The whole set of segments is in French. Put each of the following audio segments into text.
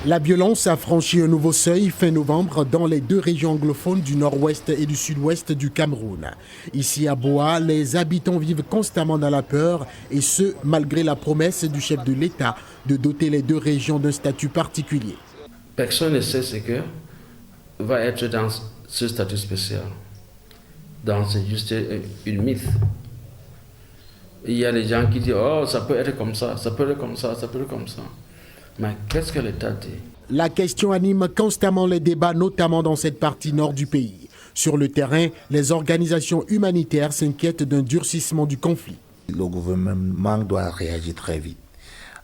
La violence a franchi un nouveau seuil fin novembre dans les deux régions anglophones du nord-ouest et du sud-ouest du Cameroun. Ici à Boa, les habitants vivent constamment dans la peur et ce, malgré la promesse du chef de l'État de doter les deux régions d'un statut particulier. Personne ne sait ce que va être dans ce statut spécial. Donc c'est juste une mythe. Il y a des gens qui disent « Oh, ça peut être comme ça, ça peut être comme ça, ça peut être comme ça ». Mais qu'est-ce que l'État dit? La question anime constamment les débats, notamment dans cette partie nord du pays. Sur le terrain, les organisations humanitaires s'inquiètent d'un durcissement du conflit. Le gouvernement doit réagir très vite.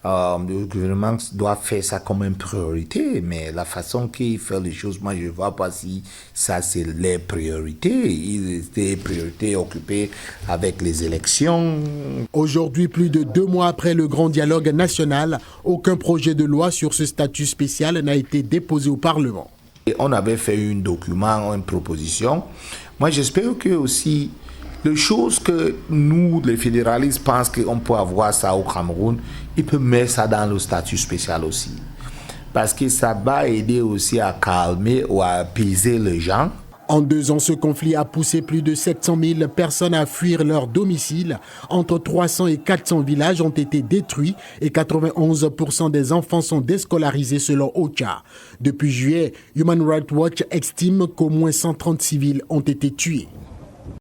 Le gouvernement doit faire ça comme une priorité, mais la façon qu'il fait les choses, moi je ne vois pas si ça c'est les priorités. Il était priorité occupée avec les élections. Aujourd'hui, plus de 2 mois après le grand dialogue national, aucun projet de loi sur ce statut spécial n'a été déposé au Parlement. Et on avait fait un document, une proposition. Moi j'espère que aussi les choses que nous, les fédéralistes, pensent qu'on peut avoir ça au Cameroun, ils peuvent mettre ça dans le statut spécial aussi. Parce que ça va aider aussi à calmer ou à apaiser les gens. En 2 ans, ce conflit a poussé plus de 700 000 personnes à fuir leur domicile. Entre 300 et 400 villages ont été détruits et 91% des enfants sont déscolarisés selon OCHA. Depuis juillet, Human Rights Watch estime qu'au moins 130 civils ont été tués.